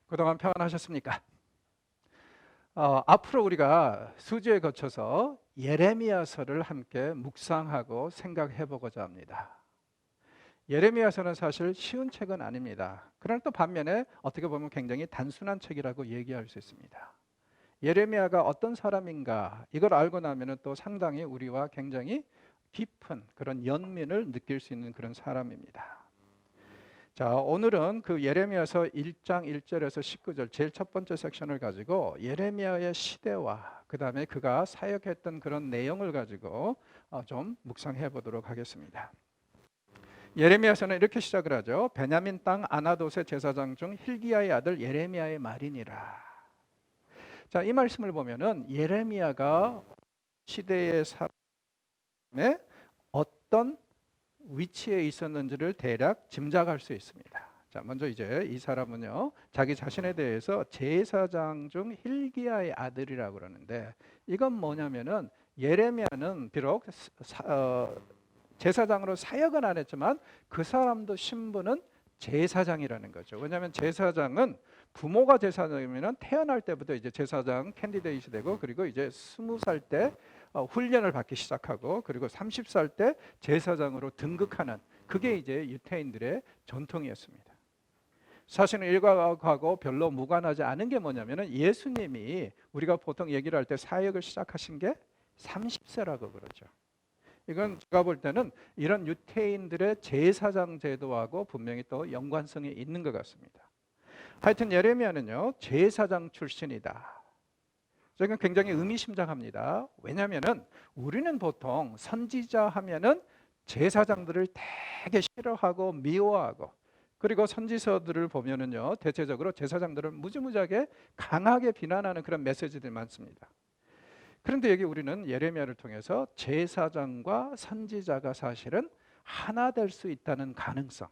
그동안 평안하셨습니까? 앞으로 우리가 수주에 거쳐서 예레미야서를 함께 묵상하고 생각해 보고자 합니다. 예레미야서는 사실 쉬운 책은 아닙니다. 그러나 또 반면에 어떻게 보면 굉장히 단순한 책이라고 얘기할 수 있습니다. 예레미야가 어떤 사람인가 이걸 알고 나면 또 상당히 우리와 굉장히 깊은 그런 연민을 느낄 수 있는 그런 사람입니다. 자, 오늘은 그 예레미야서 1장 1절에서 19절 제일 첫 번째 섹션을 가지고 예레미야의 시대와 그다음에 그가 사역했던 그런 내용을 가지고 좀 묵상해 보도록 하겠습니다. 예레미야서는 이렇게 시작을 하죠. 베냐민 땅 아나돗의 제사장 중 힐기야의 아들 예레미야의 말이니라. 자, 이 말씀을 보면은 예레미야가 시대의 사람의 어떤 위치에 있었는지를 대략 짐작할 수 있습니다. 자, 먼저 이제 이 사람은요, 자기 자신에 대해서 제사장 중 힐기야의 아들이라고 그러는데, 이건 뭐냐면은 예레미야는 비록 제사장으로 사역은 안 했지만 그 사람도 신분은 제사장이라는 거죠. 왜냐하면 제사장은 부모가 제사장이면 태어날 때부터 이제 제사장 캔디데이트 되고, 그리고 이제 20살 때 훈련을 받기 시작하고, 그리고 30살 때 제사장으로 등극하는, 그게 이제 유태인들의 전통이었습니다. 사실은 일과하고 별로 무관하지 않은 게 뭐냐면은 예수님이 우리가 보통 얘기를 할 때 사역을 시작하신 게 30세라고 그러죠. 이건 제가 볼 때는 이런 유태인들의 제사장 제도하고 분명히 또 연관성이 있는 것 같습니다. 하여튼 예레미야는요, 제사장 출신이다. 저는 굉장히 의미심장합니다. 왜냐하면은 우리는 보통 선지자 하면은 제사장들을 되게 싫어하고 미워하고, 그리고 선지서들을 보면은요, 대체적으로 제사장들을 무지무지하게 강하게 비난하는 그런 메시지들이 많습니다. 그런데 여기 우리는 예레미야를 통해서 제사장과 선지자가 사실은 하나 될 수 있다는 가능성,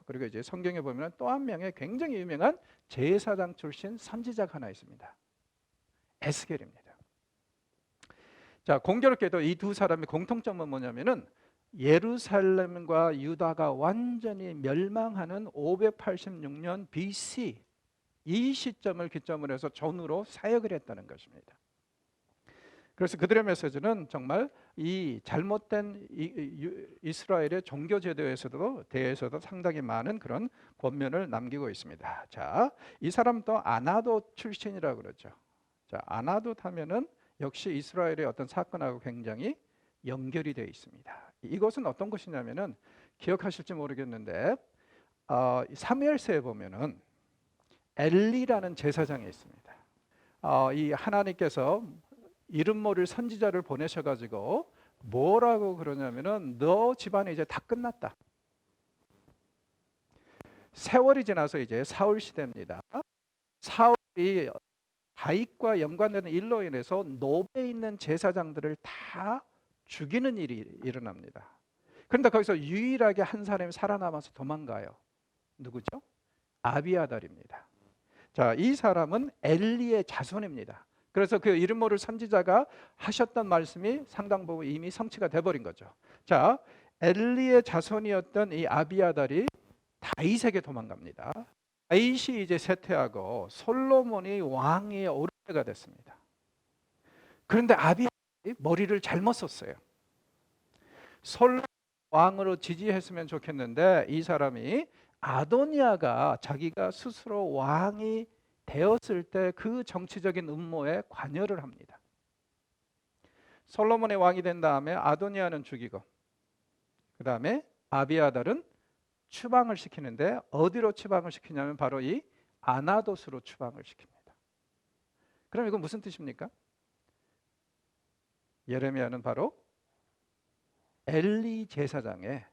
그리고 이제 성경에 보면 또 한 명의 굉장히 유명한 제사장 출신 선지자가 하나 있습니다. 에스겔입니다. 자, 공교롭게도 이 두 사람의 공통점은 뭐냐면은 예루살렘과 유다가 완전히 멸망하는 586년 BC, 이 시점을 기점으로 해서 전후로 사역을 했다는 것입니다. 그래서 그들의 메시지는 정말 이 잘못된 이스라엘의 종교 제도에서도 대해서도 상당히 많은 그런 권면을 남기고 있습니다. 자, 이 사람도 아나돗 출신이라고 그러죠. 자, 아나돗 하면은 역시 이스라엘의 어떤 사건하고 굉장히 연결이 되어 있습니다. 이것은 어떤 것이냐면은 기억하실지 모르겠는데 사무엘서에 보면은 엘리라는 제사장이 있습니다. 이 하나님께서 이름 모를 선지자를 보내셔가지고 뭐라고 그러냐면은 너 집안에 이제 다 끝났다. 세월이 지나서 이제 사울 시대입니다. 사울이 다윗과 연관되는 일로 인해서 노베에 있는 제사장들을 다 죽이는 일이 일어납니다. 그런데 거기서 유일하게 한 사람이 살아남아서 도망가요. 누구죠? 아비아달입니다. 자, 이 사람은 엘리의 자손입니다. 그래서 그 이름 모를 선지자가 하셨던 말씀이 상당 부분 이미 성취가 돼버린 거죠. 자, 엘리의 자손이었던 이 아비아달이 다윗에게 도망갑니다. 다윗이 이제 쇠퇴하고 솔로몬이 왕위에 오를 때가 됐습니다. 그런데 아비아달이 머리를 잘못 썼어요. 솔로몬 왕으로 지지했으면 좋겠는데 이 사람이 아도니아가 자기가 스스로 왕이 되었을 때 그 정치적인 음모에 관여를 합니다. 솔로몬의 왕이 된 다음에 아도니아는 죽이고, 그 다음에 아비아달은 추방을 시키는데 어디로 추방을 시키냐면 바로 이 아나돗으로 추방을 시킵니다. 그럼 이건 무슨 뜻입니까? 예레미야는 바로 엘리 제사장의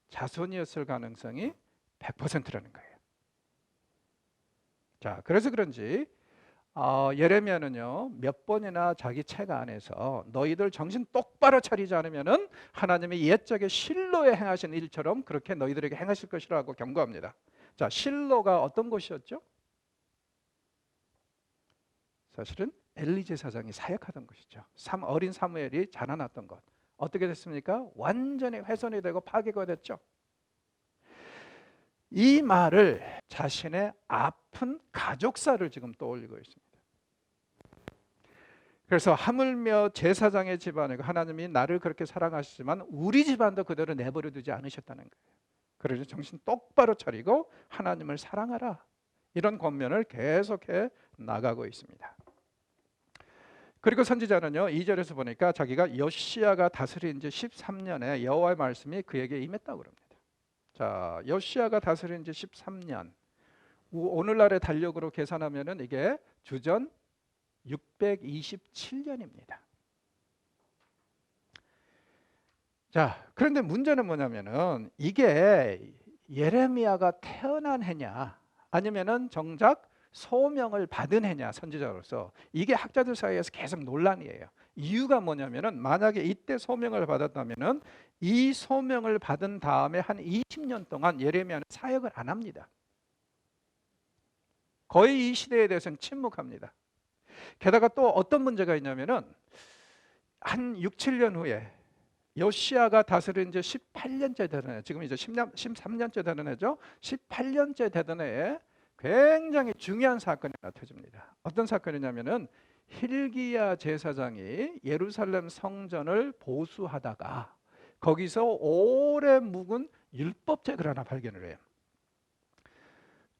자손이었을 가능성이 100%라는 거예요. 자, 그래서 그런지 예레미야는요 몇 번이나 자기 책 안에서 너희들 정신 똑바로 차리지 않으면은 하나님이 옛적에 실로에 행하신 일처럼 그렇게 너희들에게 행하실 것이라고 경고합니다. 자, 실로가 어떤 곳이었죠? 사실은 엘리 제사장이 사역하던 것이죠. 어린 사무엘이 자라났던 것. 어떻게 됐습니까? 완전히 훼손이 되고 파괴가 됐죠. 이 말을 자신의 아픈 가족사를 지금 떠올리고 있습니다. 그래서 하물며 제사장의 집안에 하나님이 나를 그렇게 사랑하시지만 우리 집안도 그대로 내버려 두지 않으셨다는 거예요. 그래서 정신 똑바로 차리고 하나님을 사랑하라. 이런 권면을 계속해 나가고 있습니다. 그리고 선지자는요 2절에서 보니까 자기가 요시야가 다스린 지 13년에 여호와의 말씀이 그에게 임했다고 합니다. 자, 요시야가 다스린 지 13년. 오늘날의 달력으로 계산하면은 이게 주전 627년입니다. 자, 그런데 문제는 뭐냐면은 이게 예레미야가 태어난 해냐 아니면은 정작 소명을 받은 해냐 선지자로서 이게 학자들 사이에서 계속 논란이에요. 이유가 뭐냐면은 만약에 이때 소명을 받았다면은 이 소명을 받은 다음에 한 20년 동안 예레미야는 사역을 안 합니다. 거의 이 시대에 대해서는 침묵합니다. 게다가 또 어떤 문제가 있냐면은 한 6, 7년 후에 요시야가 다스린 지 18년째 되는 해, 지금 이제 13년째 되는 해죠. 18년째 되던 해에 굉장히 중요한 사건이 하나 터집니다. 어떤 사건이냐면은 hil기야 제사장이 예루살렘 성전을 보수하다가 거기서 오래 묵은 율법책을 하나 발견을 해요.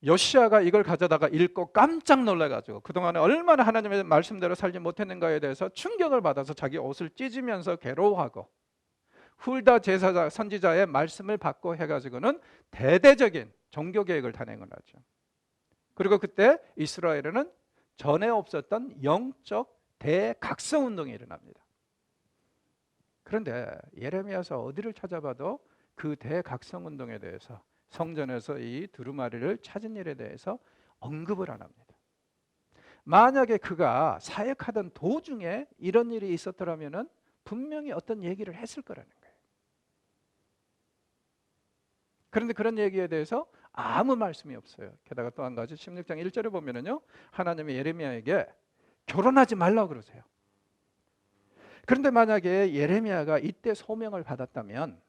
요시야가 이걸 가져다가 읽고 깜짝 놀라가지고 그동안에 얼마나 하나님의 말씀대로 살지 못했는가에 대해서 충격을 받아서 자기 옷을 찢으면서 괴로워하고 훌다 제사장 선지자의 말씀을 받고 해가지고는 대대적인 종교개혁을 단행을 하죠. 그리고 그때 이스라엘에는 전에 없었던 영적 대각성운동이 일어납니다. 그런데 예레미야서 어디를 찾아봐도 그 대각성운동에 대해서 성전에서 이 두루마리를 찾은 일에 대해서 언급을 안 합니다. 만약에 그가 사역하던 도중에 이런 일이 있었더라면 분명히 어떤 얘기를 했을 거라는 거예요. 그런데 그런 얘기에 대해서 아무 말씀이 없어요. 게다가 또 한 가지 16장 1절에 보면은요 하나님이 예레미야에게 결혼하지 말라고 그러세요. 그런데 만약에 예레미야가 이때 소명을 받았다면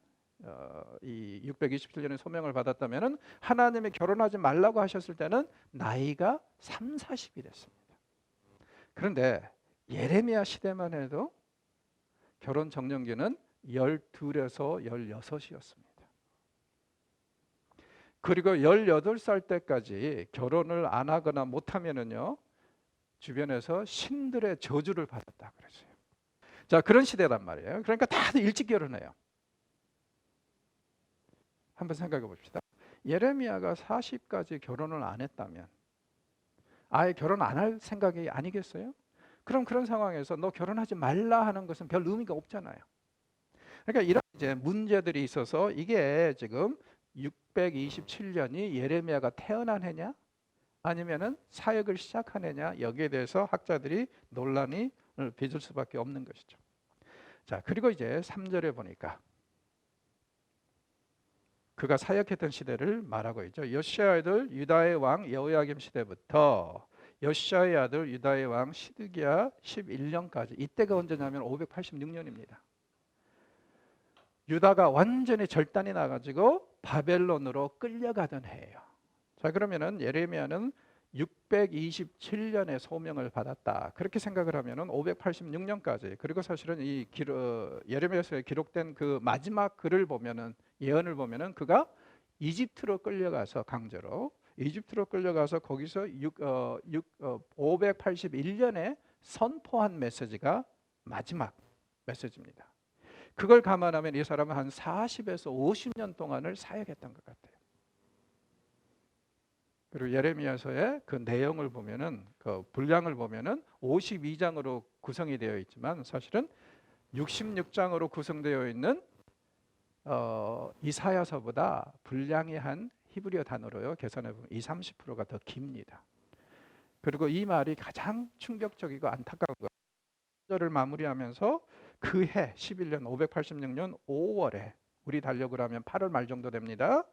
이 627년에 소명을 받았다면 하나님이 결혼하지 말라고 하셨을 때는 나이가 3, 40이 됐습니다. 그런데 예레미야 시대만 해도 결혼 정년기는 12에서 16이었습니다. 그리고 18살 때까지 결혼을 안 하거나 못하면은요 주변에서 신들의 저주를 받았다 그랬어요. 자, 그런 시대란 말이에요. 그러니까 다들 일찍 결혼해요. 한번 생각해 봅시다. 예레미야가 40까지 결혼을 안 했다면 아예 결혼 안 할 생각이 아니겠어요? 그럼 그런 상황에서 너 결혼하지 말라 하는 것은 별 의미가 없잖아요. 그러니까 이런 이제 문제들이 있어서 이게 지금 627년이 예레미야가 태어난 해냐 아니면은 사역을 시작한 해냐 여기에 대해서 학자들이 논란이 빚을 수밖에 없는 것이죠. 자, 그리고 이제 3절에 보니까 그가 사역했던 시대를 말하고 있죠. 요시야의 아들 유다의 왕 여호야김 시대부터 요시야의 아들 유다의 왕 시드기야 11년까지. 이때가 언제냐면 586년입니다. 유다가 완전히 절단이 나가지고 바벨론으로 끌려가던 해예요. 자, 그러면은 예레미야는 627년에 소명을 받았다. 그렇게 생각을 하면은 586년까지. 그리고 사실은 이 예레미야서에 기록된 그 마지막 글을 보면은 예언을 보면은 그가 이집트로 끌려가서 강제로 이집트로 끌려가서 거기서 581년에 선포한 메시지가 마지막 메시지입니다. 그걸 감안하면 이 사람은 한 40에서 50년 동안을 사역했던 것 같아요. 그리고 예레미야서의 그 내용을 보면은 그 분량을 보면은 52장으로 구성이 되어 있지만 사실은 66장으로 구성되어 있는 이사야서보다 분량이 한 히브리어 단어로요 계산해 보면 20-30%가 더 깁니다. 그리고 이 말이 가장 충격적이고 안타까운 거를 마무리하면서 그 해 11년 586년 5월에 우리 달력으로 하면 8월 말 정도 됩니다.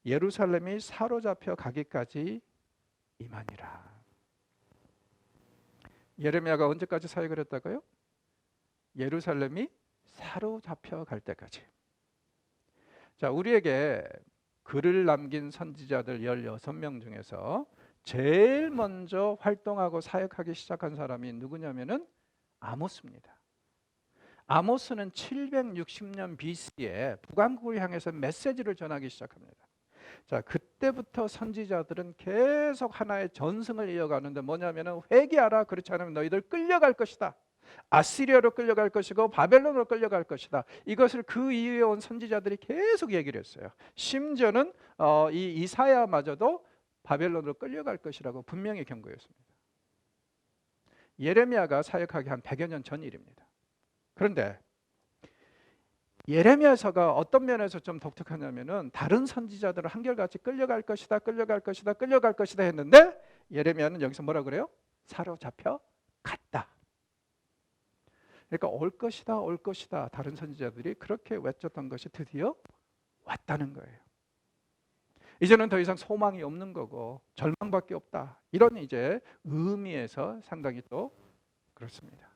예루살렘이 사로잡혀 가기까지 임하니라. 예레미야가 언제까지 사역을 했다고요? 예루살렘이 사로잡혀 갈 때까지. 자, 우리에게 글을 남긴 선지자들 16명 중에서 제일 먼저 활동하고 사역하기 시작한 사람이 누구냐면은 아모스입니다. 아모스는 760년 BC에 북왕국을 향해서 메시지를 전하기 시작합니다. 자, 그때부터 선지자들은 계속 하나의 전승을 이어가는데 뭐냐면은 회개하라, 그렇지 않으면 너희들 끌려갈 것이다. 아시리아로 끌려갈 것이고 바벨론으로 끌려갈 것이다. 이것을 그 이후에 온 선지자들이 계속 얘기를 했어요. 심지어는 이 이사야마저도 바벨론으로 끌려갈 것이라고 분명히 경고했습니다. 예레미야가 사역하기 한 100여 년 전 일입니다. 그런데 예레미야서가 어떤 면에서 좀 독특하냐면은 다른 선지자들은 한결같이 끌려갈 것이다, 끌려갈 것이다, 끌려갈 것이다 했는데 예레미야는 여기서 뭐라 그래요? 사로잡혀 갔다. 그러니까 올 것이다, 올 것이다. 다른 선지자들이 그렇게 외쳤던 것이 드디어 왔다는 거예요. 이제는 더 이상 소망이 없는 거고 절망밖에 없다. 이런 이제 의미에서 상당히 또 그렇습니다.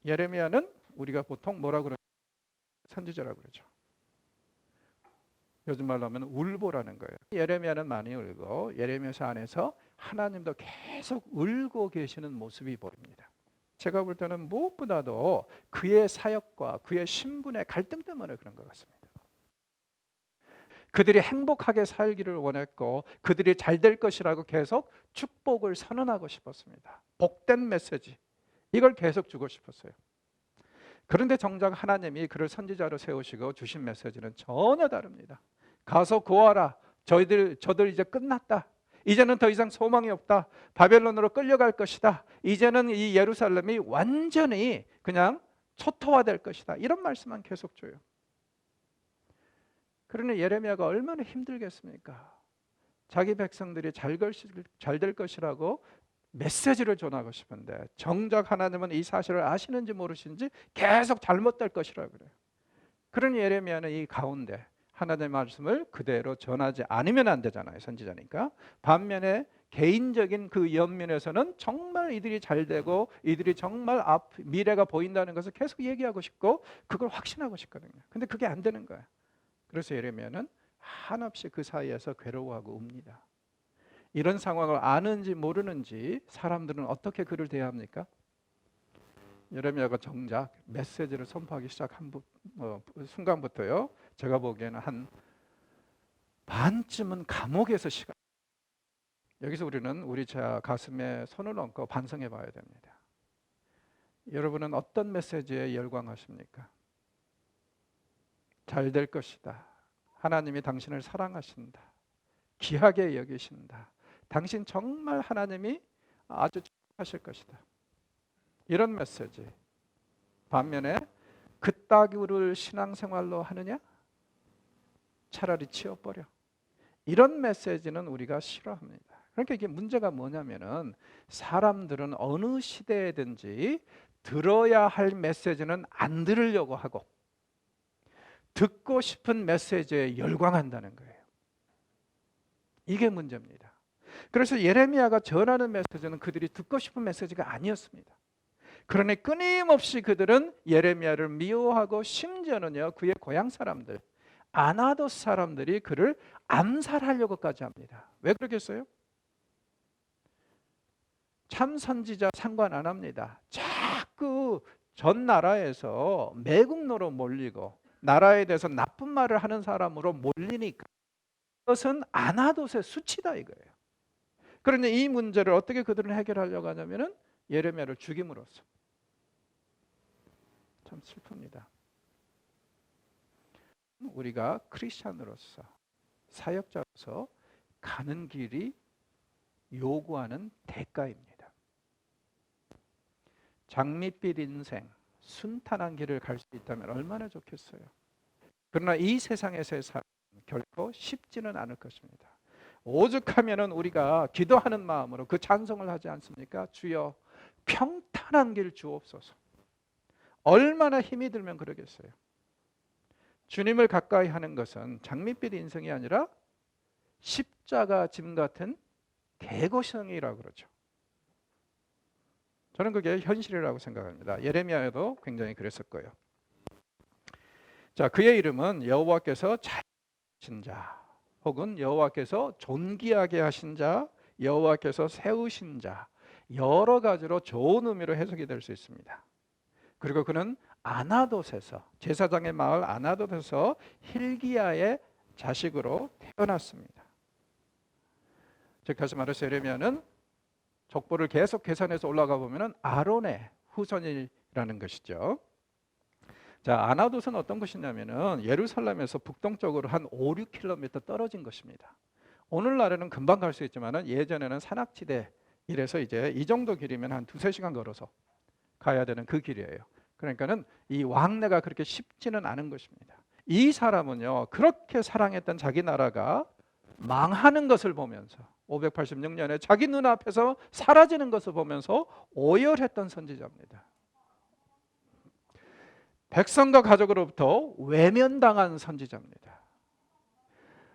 예레미야는 우리가 보통 뭐라고 그러죠? 선지자라고 그러죠. 요즘 말로 하면 울보라는 거예요. 예레미야는 많이 울고 예레미야서 안에서 하나님도 계속 울고 계시는 모습이 보입니다. 제가 볼 때는 무엇보다도 그의 사역과 그의 신분의 갈등 때문에 그런 것 같습니다. 그들이 행복하게 살기를 원했고 그들이 잘 될 것이라고 계속 축복을 선언하고 싶었습니다. 복된 메시지, 이걸 계속 주고 싶었어요. 그런데 정작 하나님이 그를 선지자로 세우시고 주신 메시지는 전혀 다릅니다. 가서 구하라. 저들 이제 끝났다. 이제는 더 이상 소망이 없다. 바벨론으로 끌려갈 것이다. 이제는 이 예루살렘이 완전히 그냥 초토화될 것이다. 이런 말씀만 계속 줘요. 그러니 예레미야가 얼마나 힘들겠습니까? 자기 백성들이 잘 될 것이라고 메시지를 전하고 싶은데 정작 하나님은 이 사실을 아시는지 모르시는지 계속 잘못될 것이라고 그래요. 그러니 예레미야는 이 가운데 하나님의 말씀을 그대로 전하지 않으면 안 되잖아요. 선지자니까. 반면에 개인적인 그 연면에서는 정말 이들이 잘 되고 이들이 정말 미래가 보인다는 것을 계속 얘기하고 싶고 그걸 확신하고 싶거든요. 근데 그게 안 되는 거예요. 그래서 예레미야는 한없이 그 사이에서 괴로워하고 웁니다. 이런 상황을 아는지 모르는지 사람들은 어떻게 그를 대합니까? 예레미야가 정작 메시지를 선포하기 시작한 순간부터요, 제가 보기에는 한 반쯤은 감옥에서 시간. 여기서 우리는 우리 가슴에 손을 얹고 반성해 봐야 됩니다. 여러분은 어떤 메시지에 열광하십니까? 잘 될 것이다. 하나님이 당신을 사랑하신다. 귀하게 여기신다. 당신 정말 하나님이 아주 축복하실 것이다. 이런 메시지. 반면에 그따구를 신앙생활로 하느냐? 차라리 치워버려. 이런 메시지는 우리가 싫어합니다. 그러니까 이게 문제가 뭐냐면은 사람들은 어느 시대에든지 들어야 할 메시지는 안 들으려고 하고 듣고 싶은 메시지에 열광한다는 거예요. 이게 문제입니다. 그래서 예레미야가 전하는 메시지는 그들이 듣고 싶은 메시지가 아니었습니다. 그러니 끊임없이 그들은 예레미야를 미워하고 심지어는요 그의 고향 사람들 아나돗 사람들이 그를 암살하려고까지 합니다. 왜 그러겠어요? 참 선지자 상관 안 합니다. 자꾸 전 나라에서 매국노로 몰리고 나라에 대해서 나쁜 말을 하는 사람으로 몰리니까 그것은 아나돗의 수치다 이거예요. 그런데 이 문제를 어떻게 그들은 해결하려고 하냐면은 예레미야를 죽임으로써. 참 슬픕니다. 우리가 크리스찬으로서 사역자로서 가는 길이 요구하는 대가입니다. 장밋빛 인생, 순탄한 길을 갈 수 있다면 얼마나 좋겠어요. 그러나 이 세상에서의 삶은 결코 쉽지는 않을 것입니다. 오죽하면은 우리가 기도하는 마음으로 그 찬송을 하지 않습니까? 주여 평탄한 길 주옵소서. 얼마나 힘이 들면 그러겠어요. 주님을 가까이 하는 것은 장밋빛 인생이 아니라 십자가 짐 같은 개고생이라고 그러죠. 저는 그게 현실이라고 생각합니다. 예레미야도 굉장히 그랬을 거예요. 자, 그의 이름은 여호와께서 잘 하신 자. 혹은 여호와께서 존귀하게 하신 자, 여호와께서 세우신 자, 여러 가지로 좋은 의미로 해석이 될 수 있습니다. 그리고 그는 아나돗에서, 제사장의 마을 아나돗에서 hil기야의 자식으로 태어났습니다. 즉 다시 말해서 예레미야는 족보를 계속 계산해서 올라가 보면은 아론의 후손이라는 것이죠. 자, 아나돗은 어떤 곳이냐면은 예루살렘에서 북동쪽으로 한 5, 6km 떨어진 것입니다. 오늘날에는 금방 갈 수 있지만은 예전에는 산악지대 이래서 이제 이 정도 길이면 한 2~3시간 걸어서 가야 되는 그 길이에요. 그러니까는 이 왕래가 그렇게 쉽지는 않은 것입니다. 이 사람은요, 그렇게 사랑했던 자기 나라가 망하는 것을 보면서 586년에 자기 눈앞에서 사라지는 것을 보면서 오열했던 선지자입니다. 백성과 가족으로부터 외면당한 선지자입니다.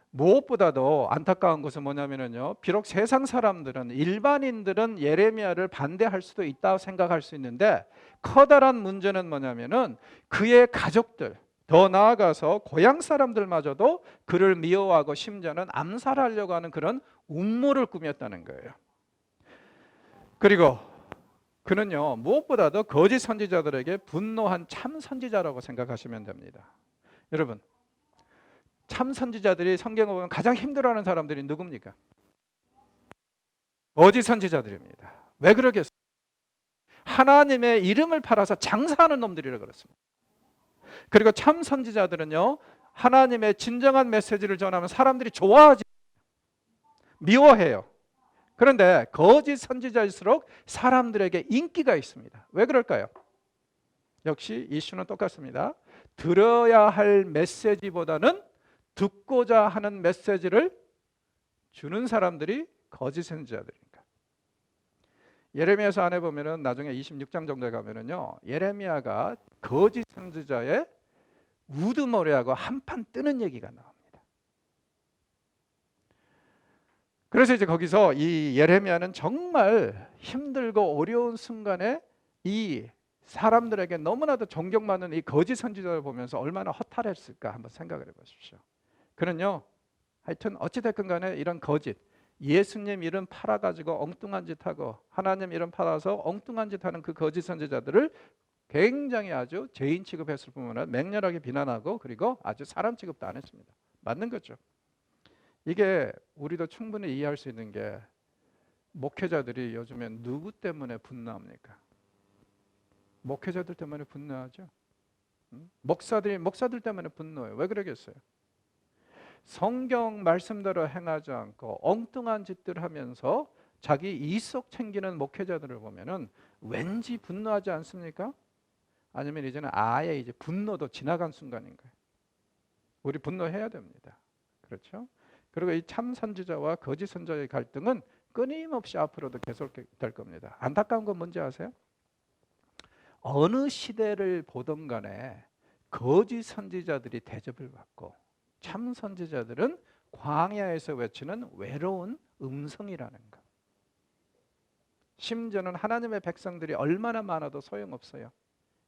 무엇보다도 안타까운 것은 뭐냐면요, 비록 세상 사람들은, 일반인들은 예레미야를 반대할 수도 있다고 생각할 수 있는데 커다란 문제는 뭐냐면은 그의 가족들, 더 나아가서 고향 사람들마저도 그를 미워하고 심지어는 암살하려고 하는 그런 음모를 꾸몄다는 거예요. 그리고 그는요, 무엇보다도 거짓 선지자들에게 분노한 참 선지자라고 생각하시면 됩니다. 여러분, 참 선지자들이 성경을 보면 가장 힘들어하는 사람들이 누굽니까? 거짓 선지자들입니다. 왜 그러겠어요? 하나님의 이름을 팔아서 장사하는 놈들이라 그렇습니다. 그리고 참 선지자들은요, 하나님의 진정한 메시지를 전하면 사람들이 좋아하지, 미워해요. 그런데 거짓 선지자일수록 사람들에게 인기가 있습니다. 왜 그럴까요? 역시 이슈는 똑같습니다. 들어야 할 메시지보다는 듣고자 하는 메시지를 주는 사람들이 거짓 선지자들입니다. 예레미야서 안에 보면은 나중에 26장 정도에 가면은요, 예레미야가 거짓 선지자의 우두머리하고 한판 뜨는 얘기가 나옵니다. 그래서 이제 거기서 이 예레미야는 정말 힘들고 어려운 순간에 이 사람들에게 너무나도 존경받는 이 거짓 선지자를 보면서 얼마나 허탈했을까 한번 생각을 해보십시오. 그는요, 하여튼 어찌됐건 간에 이런 거짓, 예수님 이름 팔아가지고 엉뚱한 짓 하고 하나님 이름 팔아서 엉뚱한 짓 하는 그 거짓 선지자들을 굉장히 아주 죄인 취급했을 뿐만 아니라 맹렬하게 비난하고 그리고 아주 사람 취급도 안 했습니다. 맞는 거죠. 이게 우리도 충분히 이해할 수 있는 게, 목회자들이 요즘에 누구 때문에 분노합니까? 목회자들 때문에 분노하죠. 목사들 때문에 분노해요. 왜 그러겠어요? 성경 말씀대로 행하지 않고 엉뚱한 짓들 하면서 자기 이속 챙기는 목회자들을 보면은 왠지 분노하지 않습니까? 아니면 이제는 아예 이제 분노도 지나간 순간인 거예요. 우리 분노해야 됩니다. 그렇죠? 그리고 이 참 선지자와 거짓 선지자의 갈등은 끊임없이 앞으로도 계속될 겁니다. 안타까운 건 뭔지 아세요? 어느 시대를 보든 간에 거짓 선지자들이 대접을 받고 참 선지자들은 광야에서 외치는 외로운 음성이라는 것. 심지어는 하나님의 백성들이 얼마나 많아도 소용없어요.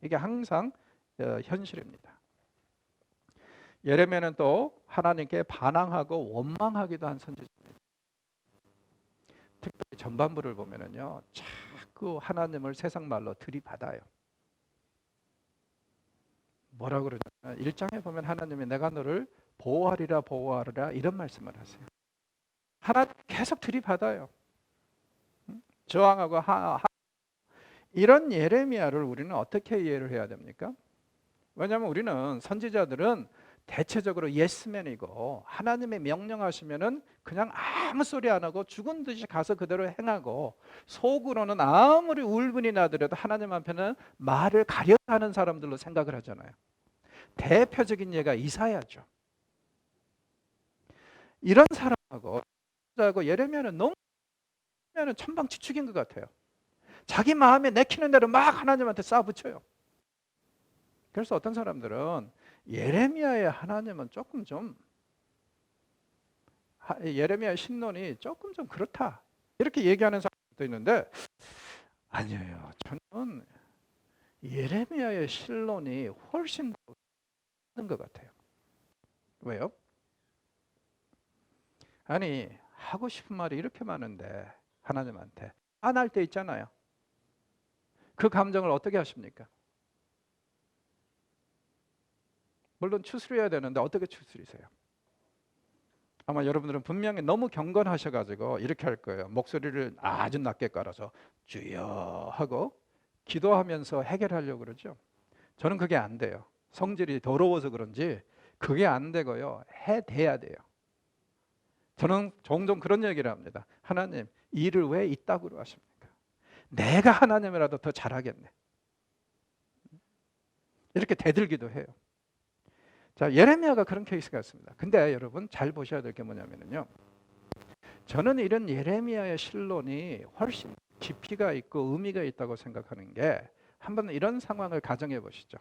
이게 항상 현실입니다. 예레미야는 또 하나님께 반항하고 원망하기도 한 선지자입니다. 특별히 전반부를 보면은요, 자꾸 하나님을 세상 말로 들이받아요. 뭐라 그러냐면 1장에 보면 하나님이 내가 너를 보호하리라 보호하리라 이런 말씀을 하세요. 하나님 계속 들이받아요. 저항하고 이런 예레미야를 우리는 어떻게 이해를 해야 됩니까? 왜냐하면 우리는 선지자들은 대체적으로 예스맨이고 하나님의 명령하시면은 그냥 아무 소리 안 하고 죽은 듯이 가서 그대로 행하고 속으로는 아무리 울분이 나더라도 하나님 앞에는 말을 가려서 하는 사람들로 생각을 하잖아요. 대표적인 예가 이사야죠. 이런 사람하고 예레미야는 너무 천방지축인 것 같아요. 자기 마음에 내키는 대로 막 하나님한테 쌓아붙여요. 그래서 어떤 사람들은 예레미야의 하나님은 조금 좀, 예레미야의 신론이 조금 좀 그렇다 이렇게 얘기하는 사람도 있는데, 아니에요. 저는 예레미야의 신론이 훨씬 더 맞는 것 같아요. 왜요? 아니 하고 싶은 말이 이렇게 많은데 하나님한테 안 할 때 있잖아요. 그 감정을 어떻게 하십니까? 물론 추스려야 되는데 어떻게 추스리세요? 아마 여러분들은 분명히 너무 경건하셔가지고 이렇게 할 거예요. 목소리를 아주 낮게 깔아서 주여 하고 기도하면서 해결하려고 그러죠. 저는 그게 안 돼요. 성질이 더러워서 그런지 그게 안 되고요. 해대야 돼요. 저는 종종 그런 얘기를 합니다. 하나님, 일을 왜 이따구로 하십니까? 내가 하나님이라도 더 잘하겠네. 이렇게 대들기도 해요. 자, 예레미야가 그런 케이스가 있습니다. 근데 여러분 잘 보셔야 될 게 뭐냐면요. 저는 이런 예레미야의 신론이 훨씬 깊이가 있고 의미가 있다고 생각하는 게 한번 이런 상황을 가정해 보시죠.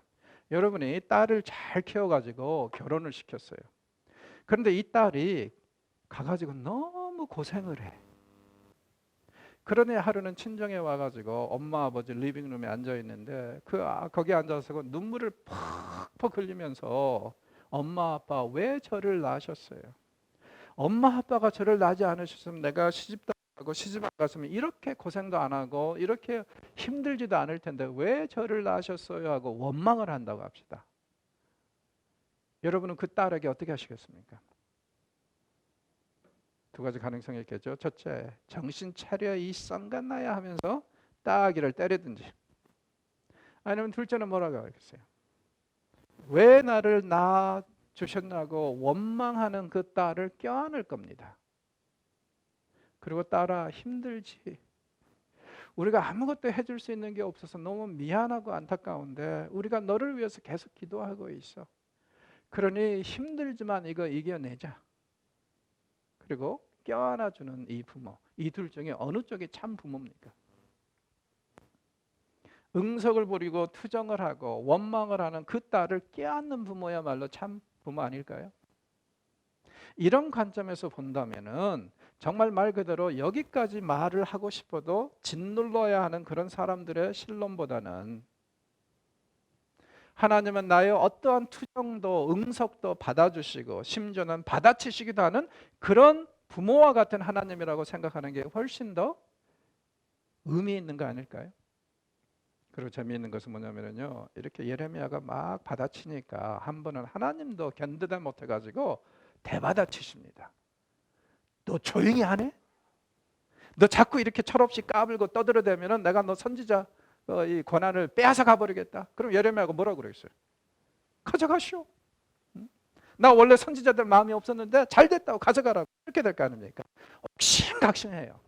여러분이 딸을 잘 키워가지고 결혼을 시켰어요. 그런데 이 딸이 가가지고 너무 고생을 해. 그러니 하루는 친정에 와가지고 엄마 아버지 리빙룸에 앉아 있는데 거기 앉아서 눈물을 팍팍 흘리면서 엄마 아빠 왜 저를 낳으셨어요? 엄마 아빠가 저를 낳지 않으셨으면 내가 시집도 안 가고 시집 안 갔으면 이렇게 고생도 안 하고 이렇게 힘들지도 않을 텐데 왜 저를 낳으셨어요? 하고 원망을 한다고 합시다. 여러분은 그 딸에게 어떻게 하시겠습니까? 두 가지 가능성이 있겠죠. 첫째, 정신 차려 이 쌍간나야 하면서 따귀를 때리든지, 아니면 둘째는 뭐라고 하겠어요? 왜 나를 낳아 주셨냐고 원망하는 그 딸을 껴안을 겁니다. 그리고 딸아 힘들지. 우리가 아무것도 해줄 수 있는 게 없어서 너무 미안하고 안타까운데 우리가 너를 위해서 계속 기도하고 있어. 그러니 힘들지만 이거 이겨내자. 그리고 껴안아주는 이 부모, 이 둘 중에 어느 쪽이 참 부모입니까? 응석을 부리고 투정을 하고 원망을 하는 그 딸을 껴안는 부모야말로 참 부모 아닐까요? 이런 관점에서 본다면은 정말 말 그대로 여기까지 말을 하고 싶어도 짓눌러야 하는 그런 사람들의 신론보다는 하나님은 나의 어떠한 투정도 응석도 받아주시고 심지어는 받아치시기도 하는 그런 부모와 같은 하나님이라고 생각하는 게 훨씬 더 의미 있는 거 아닐까요? 그리고 재미있는 것은 뭐냐면요, 이렇게 예레미야가 막 받아치니까 한 번은 하나님도 견디다 못해가지고 대받아치십니다. 너 조용히 하네? 너 자꾸 이렇게 철없이 까불고 떠들어대면은 내가 너 선지자 이 권한을 빼앗아 가버리겠다. 그럼 예레미야가 뭐라고 그랬어요? 가져가시오. 나 원래 선지자들 마음이 없었는데 잘 됐다고 가져가라고. 이렇게 될 거 아닙니까? 옥신각신해요.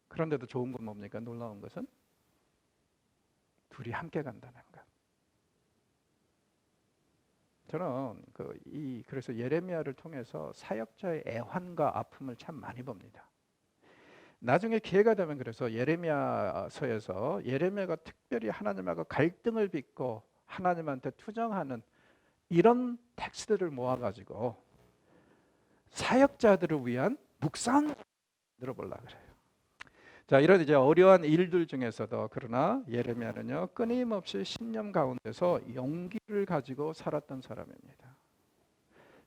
그런데도 좋은 건 뭡니까? 놀라운 것은 둘이 함께 간다는 것. 저는 그래서 예레미야를 통해서 사역자의 애환과 아픔을 참 많이 봅니다. 나중에 기회가 되면 그래서 예레미야서에서 예레미야가 특별히 하나님하고 갈등을 빚고 하나님한테 투정하는 이런 텍스트를 모아가지고 사역자들을 위한 묵상 들어보려고 그래요. 자, 이런 이제 어려운 일들 중에서도 그러나 예레미야는요 끊임없이 신념 가운데서 용기를 가지고 살았던 사람입니다.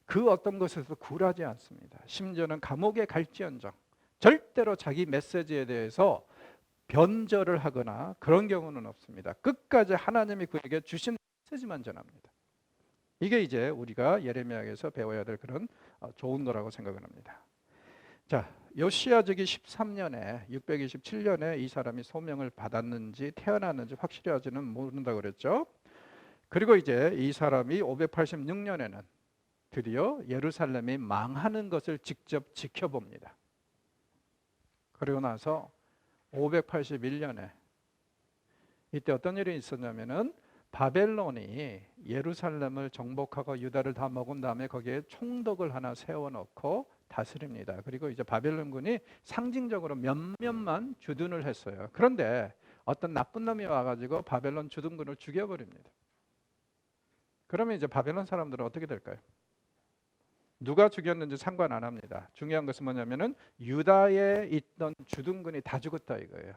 그 어떤 것에서 굴하지 않습니다. 심지어는 감옥에 갈지언정 절대로 자기 메시지에 대해서 변절을 하거나 그런 경우는 없습니다. 끝까지 하나님이 그에게 주신 메시지만 전합니다. 이게 이제 우리가 예레미야에서 배워야 될 그런 좋은 거라고 생각을 합니다. 자, 요시야주기 13년에 627년에 이 사람이 소명을 받았는지 태어났는지 확실하지는 모른다고 그랬죠. 그리고 이제 이 사람이 586년에는 드디어 예루살렘이 망하는 것을 직접 지켜봅니다. 그리고 나서 581년에 이때 어떤 일이 있었냐면은 바벨론이 예루살렘을 정복하고 유다를 다 먹은 다음에 거기에 총독을 하나 세워놓고 다스립니다. 그리고 이제 바벨론군이 상징적으로 몇몇만 주둔을 했어요. 그런데 어떤 나쁜 놈이 와가지고 바벨론 주둔군을 죽여버립니다. 그러면 이제 바벨론 사람들은 어떻게 될까요? 누가 죽였는지 상관 안 합니다. 중요한 것은 뭐냐면은 유다에 있던 주둔군이 다 죽었다 이거예요.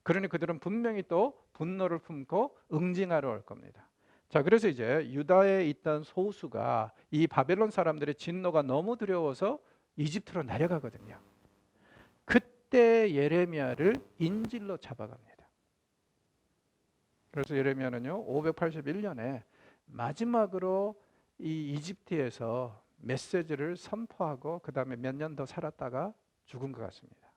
그러니 그들은 분명히 또 분노를 품고 응징하러 올 겁니다. 자, 그래서 이제 유다에 있던 소수가 이 바벨론 사람들의 진노가 너무 두려워서 이집트로 내려가거든요. 그때 예레미야를 인질로 잡아갑니다. 그래서 예레미야는요 581년에 마지막으로 이 이집트에서 메시지를 선포하고 그 다음에 몇 년 더 살았다가 죽은 것 같습니다.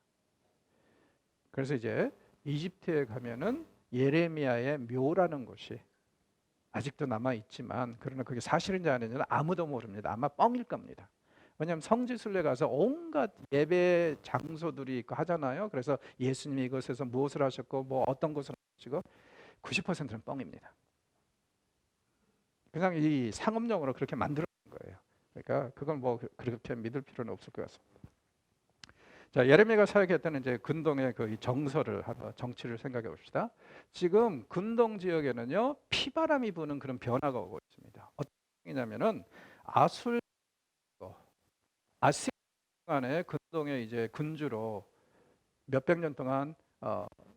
그래서 이제 이집트에 가면은 예레미야의 묘라는 곳이 아직도 남아 있지만, 그러나 그게 사실인지 아닌지는 아무도 모릅니다. 아마 뻥일 겁니다. 왜냐하면 성지순례 가서 온갖 예배 장소들이 있고 하잖아요. 그래서 예수님이 이것에서 무엇을 하셨고 뭐 어떤 것을 하시고 90%는 뻥입니다. 그냥 이 상업용으로 그렇게 만들어 놓은 거예요. 그러니까 그건 뭐 그렇게 믿을 필요는 없을 것 같습니다. 자, 예레미야가 사역했던 이제 근동의 그 정서를 한번 정치를 생각해 봅시다. 지금 근동 지역에는요 피바람이 부는 그런 변화가 오고 있습니다. 어떤 얘기냐면은 아술 아시리아의 근동의 이제 군주로 몇백 년 동안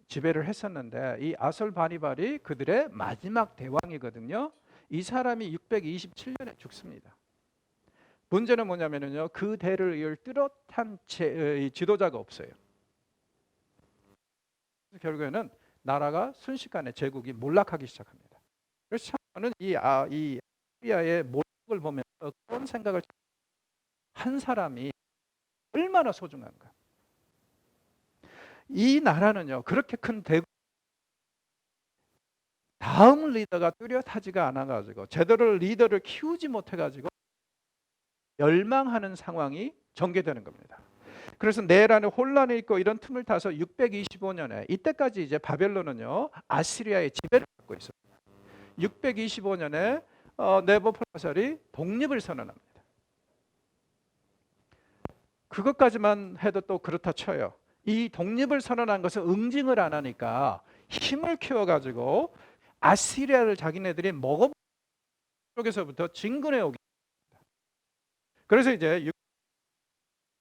지배를 했었는데, 이 아솔바니발이 그들의 마지막 대왕이거든요. 이 사람이 627년에 죽습니다. 문제는 뭐냐면요, 그 대를 이을 뚜렷한 지도자가 없어요. 결국에는 나라가 순식간에 제국이 몰락하기 시작합니다. 그래서 저는 이 아시리아의 몰락을 보면 그런 생각을, 한 사람이 얼마나 소중한가. 이 나라는요 그렇게 큰 대국, 다음 리더가 뚜렷하지가 않아가지고 제대로 리더를 키우지 못해가지고 멸망하는 상황이 전개되는 겁니다. 그래서 내란에 혼란이 있고 이런 틈을 타서 625년에 이때까지 이제 바벨론은요 아시리아의 지배를 받고 있습니다. 625년에 네부갓네살이 독립을 선언합니다. 그것까지만 해도 또 그렇다 쳐요. 이 독립을 선언한 것은 응징을 안 하니까 힘을 키워가지고 아시리아를 자기네들이 먹어 쪽에서부터 진군해 오기. 그래서 이제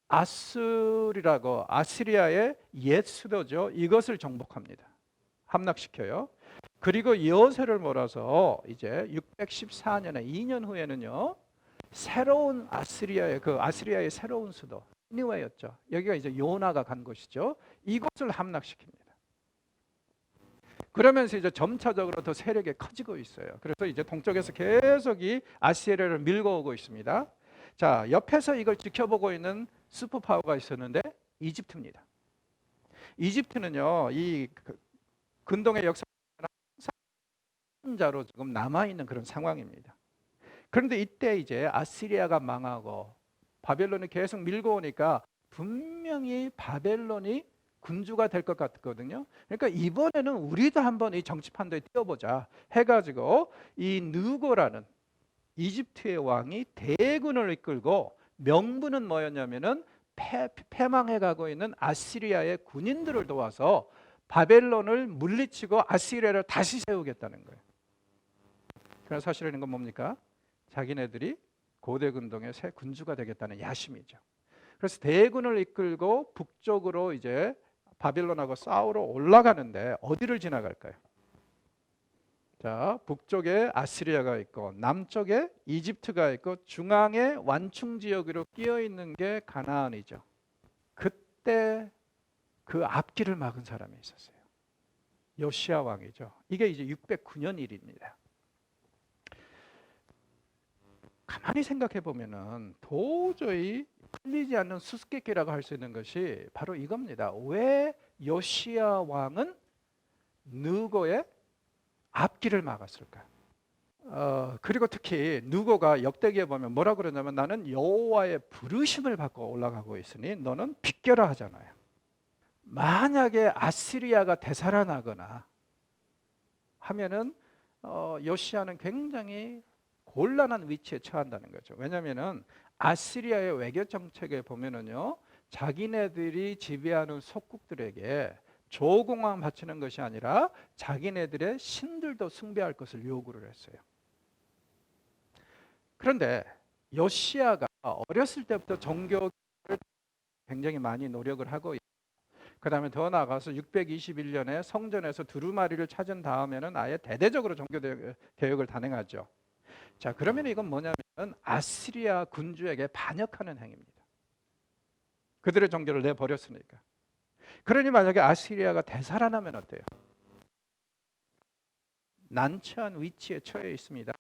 아술이라고 아시리아의 옛 수도죠. 이것을 정복합니다. 함락시켜요. 그리고 여세를 몰아서 이제 614년에 2년 후에는요. 새로운 아시리아의 새로운 수도 니니웨였죠. 여기가 이제 요나가 간 곳이죠. 이곳을 함락시킵니다. 그러면서 이제 점차적으로 더 세력이 커지고 있어요. 그래서 이제 동쪽에서 계속 이 아시리아를 밀고 오고 있습니다. 자, 옆에서 이걸 지켜보고 있는 슈퍼파워가 있었는데 이집트입니다. 이집트는요, 이 근동의 역사로 지금 남아 있는 그런 상황입니다. 그런데 이때 이제 아시리아가 망하고 바벨론이 계속 밀고 오니까 분명히 바벨론이 군주가 될 것 같거든요. 그러니까 이번에는 우리도 한번 이 정치판도에 뛰어보자 해가지고 이 느고라는 이집트의 왕이 대군을 이끌고, 명분은 뭐였냐면은 패망해가고 있는 아시리아의 군인들을 도와서 바벨론을 물리치고 아시리아를 다시 세우겠다는 거예요. 그래서 사실은 이건 뭡니까? 자기네들이 고대 근동의 새 군주가 되겠다는 야심이죠. 그래서 대군을 이끌고 북쪽으로 이제 바벨론하고 싸우러 올라가는데 어디를 지나갈까요? 자, 북쪽에 아시리아가 있고 남쪽에 이집트가 있고 중앙에 완충 지역으로 끼어 있는 게 가나안이죠. 그때 그 앞길을 막은 사람이 있었어요. 요시야 왕이죠. 이게 이제 609년 일입니다. 가만히 생각해 보면은 도저히 풀리지 않는 수수께끼라고 할 수 있는 것이 바로 이겁니다. 왜 요시야 왕은 느고의 앞길을 막았을까? 그리고 특히 느고가 역대기에 보면 뭐라 그러냐면 나는 여호와의 부르심을 받고 올라가고 있으니 너는 비껴라 하잖아요. 만약에 아시리아가 되살아나거나 하면은 요시야는 굉장히 곤란한 위치에 처한다는 거죠. 왜냐하면은 아시리아의 외교 정책에 보면은요, 자기네들이 지배하는 속국들에게 조공만 바치는 것이 아니라 자기네들의 신들도 숭배할 것을 요구를 했어요. 그런데 요시야가 어렸을 때부터 종교를 굉장히 많이 노력을 하고 있고, 그 다음에 더 나아가서 621년에 성전에서 두루마리를 찾은 다음에는 아예 대대적으로 종교 개혁을 단행하죠. 자, 그러면 이건 뭐냐면 아시리아 군주에게 반역하는 행위입니다. 그들의 종교를 내버렸으니까. 그러니 만약에 아시리아가 되살아나면 어때요? 난처한 위치에 처해 있습니다.